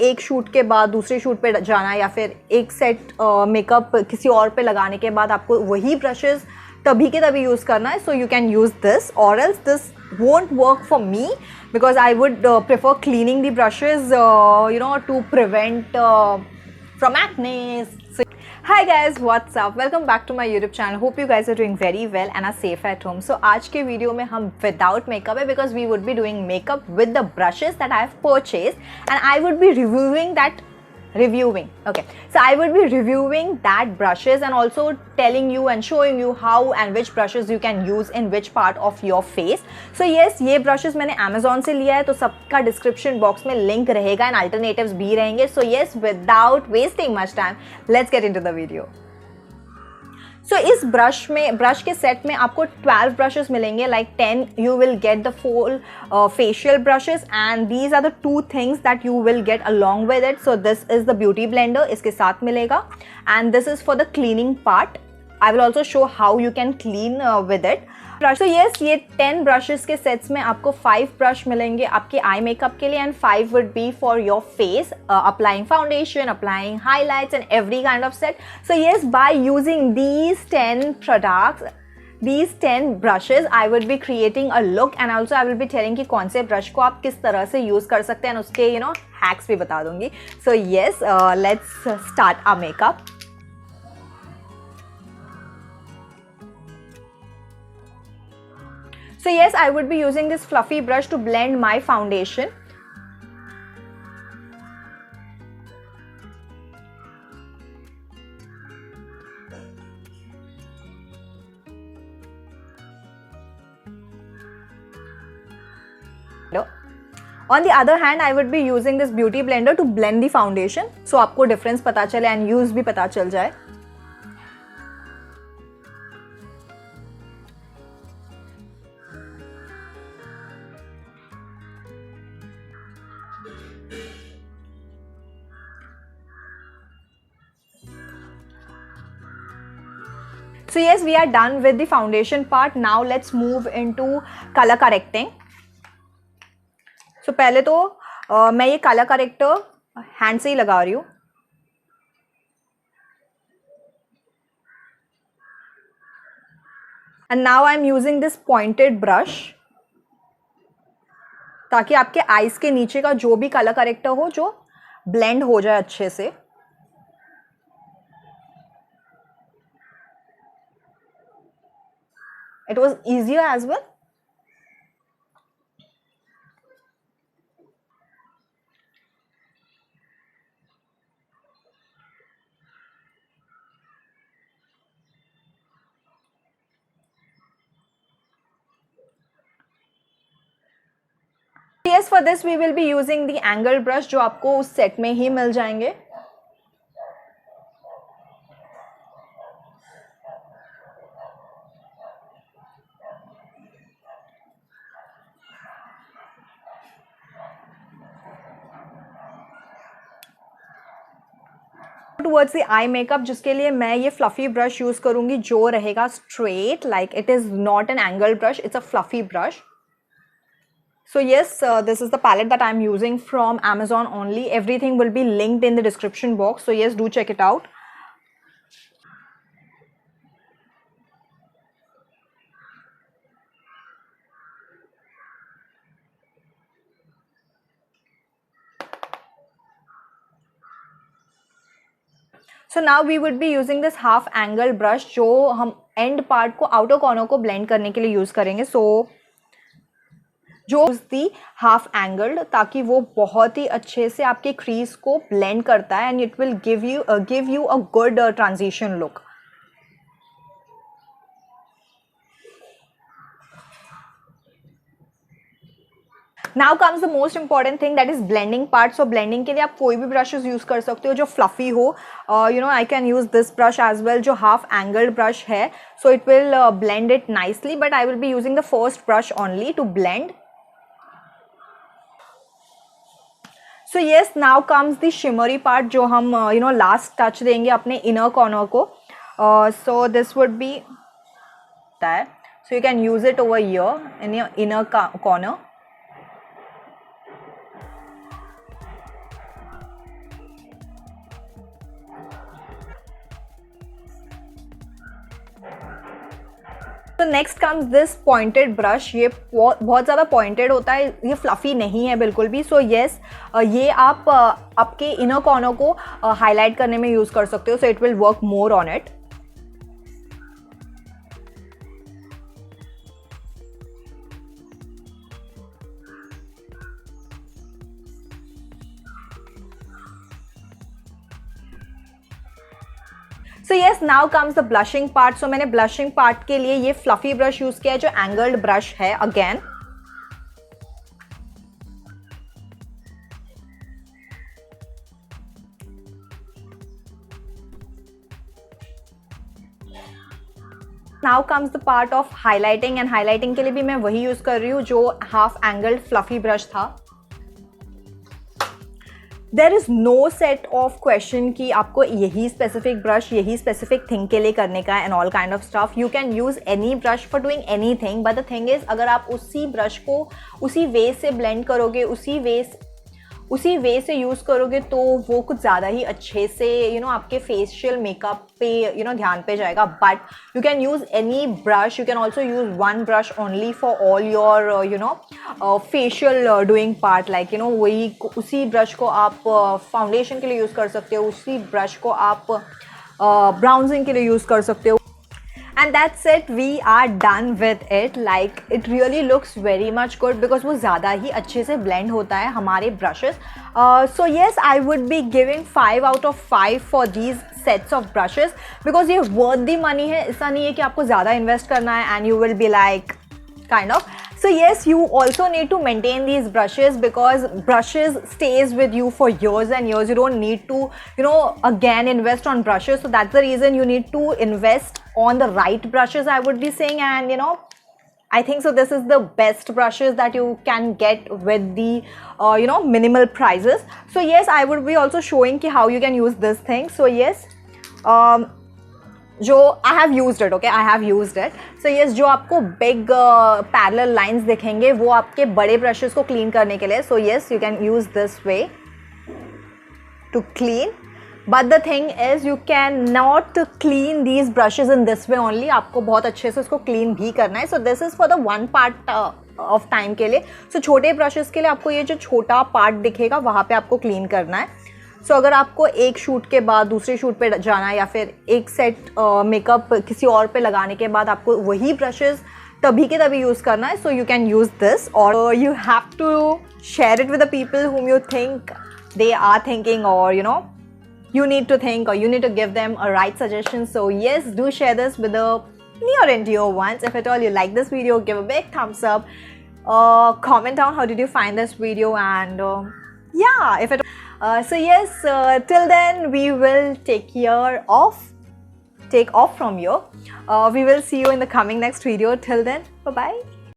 एक शूट के बाद दूसरे शूट पे जाना या फिर एक सेट मेकअप किसी और पे लगाने के बाद आपको वही ब्रशेस तभी के तभी यूज़ करना है, so you can use this, or else this won't work for me because I would prefer cleaning the brushes to prevent from acne. So, hi guys, what's up? Welcome back to my YouTube channel. Hope you guys are doing very well and are safe at home. So आज के video में हम without makeup है because we would be doing makeup with the brushes that I have purchased and I would be reviewing okay, so I would be reviewing that brushes and also telling you and showing you how and which brushes you can use in which part of your face. So yes, ये brushes मैंने Amazon से लिया है, तो सबका description box में link रहेगा and alternatives भी रहेंगे. So yes, without wasting much time, let's get into the video. सो इस ब्रश के सेट में आपको 12 ब्रशेस मिलेंगे, like 10 you will get the full facial brushes and these are the 2 things that you will get along with it. So this is the beauty blender, इसके साथ मिलेगा, and this is for the cleaning part. I will also show how you can clean with it. So yes, ये 10 brushes के sets में आपको 5 brush मिलेंगे आपके eye makeup के लिए and 5 would be for your face, applying foundation, applying highlights and every kind of set. So yes, by using these 10 products, these 10 brushes, I would be creating a look and also I will be telling कि कौन से brush को आप किस तरह से use कर सकते हैं और उसके हैक्स भी बता दूंगी. So yes, let's start our makeup. So yes, I would be using this fluffy brush to blend my foundation. On the other hand, I would be using this beauty blender to blend the foundation. So आपको difference पता चले and use भी पता चल जाए. So yes, we are done with the foundation part. Now let's move into color correcting. So पहले तो मैं ये color corrector hand से ही लगा रही हूँ. And now I'm using this pointed brush ताकि आपके eyes के नीचे का जो भी color corrector हो जो blend हो जाए अच्छे से. It was easier as well. Yes, for this we will be using the angled brush जो आपको उस सेट में ही मिल जाएंगे. टुवर्ड्स द आई मेकअप, जिसके लिए मैं ये फ्लफी ब्रश यूज़ करूँगी जो रहेगा straight, like it is not an angle brush, it's a fluffy brush. So yes, this is the palette that I'm using from Amazon only. Everything will be linked in the description box. So yes, do check it out. So now we would be using this half angle brush जो हम end part को outer corner को blend करने के लिए use करेंगे. So जो दी half angled ताकि वो बहुत ही अच्छे से आपके क्रीज को ब्लेंड करता है and it will give you a good transition look. Now comes the most important thing, that is blending part. So blending के लिए आप कोई भी ब्रशेस यूज कर सकते हो जो फ्लफी हो. I can use this brush as well जो हाफ एंगल्ड ब्रश है. So it will blend it nicely, but I will be using the first brush only to blend. So yes, now comes the shimmery part जो हम last touch देंगे अपने inner corner को. So this would be that, so you can use it over here in your inner corner. तो next comes this pointed brush. ये बहुत ज़्यादा pointed होता है, ये फ्लफ़ी नहीं है बिल्कुल भी। सो येस, ये आप आपके इनर कॉर्नर को हाईलाइट करने में यूज़ कर सकते हो, so it will work more on it. So yes, now comes the blushing part. So मैंने ब्लशिंग पार्ट के लिए ये फ्लफी ब्रश यूज किया है जो एंगल्ड ब्रश है again. Now comes the part of highlighting, and highlighting के लिए भी मैं वही यूज कर रही हूँ जो हाफ एंगल्ड फ्लफी ब्रश था। There is no set of question कि आपको यही स्पेसिफिक ब्रश यही स्पेसिफिक थिंग के लिए करने का and all kind of stuff. You can use any brush for doing any thing, but the thing is अगर आप उसी ब्रश को उसी वे से ब्लेंड करोगे, उसी वे से यूज़ करोगे तो वो कुछ ज़्यादा ही अच्छे से आपके फेशियल मेकअप पे ध्यान पे जाएगा। But you can use any brush, you can also use one brush only for all your facial doing part. Like वही उसी ब्रश को आप फाउंडेशन के लिए यूज़ कर सकते हो, उसी ब्रश को आप ब्राउजिंग के लिए यूज़ कर सकते हो। And that's it, we are done with it. Like it really looks very much good because वो ज़्यादा ही अच्छे से blend होता है हमारे brushes. So yes, I would be giving 5 out of 5 for these sets of brushes because ये worth the money है। ऐसा नहीं है कि आपको ज़्यादा invest करना है and you will be like kind of. So yes, you also need to maintain these brushes because brushes stays with you for years and years. You don't need to, again invest on brushes. So that's the reason you need to invest on the right brushes, I would be saying. And I think so this is the best brushes that you can get with the minimal prices. So yes, I would be also showing how you can use this thing. So yes, जो I have used it, okay, I have used it. So yes, जो आपको big parallel lines दिखेंगे वो आपके बड़े brushes को clean करने के लिए. So yes, you can use this way to clean. But the thing is you cannot clean these brushes in this way only. आपको बहुत अच्छे से उसको clean भी करना है. So this is for the one part of time के लिए. So छोटे brushes के लिए आपको ये जो छोटा part दिखेगा वहाँ पे आपको clean करना है. सो अगर आपको एक शूट के बाद दूसरे शूट पे जाना है या फिर एक सेट मेकअप किसी और पे लगाने के बाद आपको वही ब्रशेस तभी के तभी यूज़ करना है, so you can use this और you have to share it with the people whom you think they are thinking, or you need to think, or you need to give them a right suggestion. So yes, do share this with the near and dear ones. If at all you like this video, give a big thumbs up, comment down how did you find this video, and yeah, if it so yes, till then we will take off from here. We will see you in the coming next video. Till then, bye bye.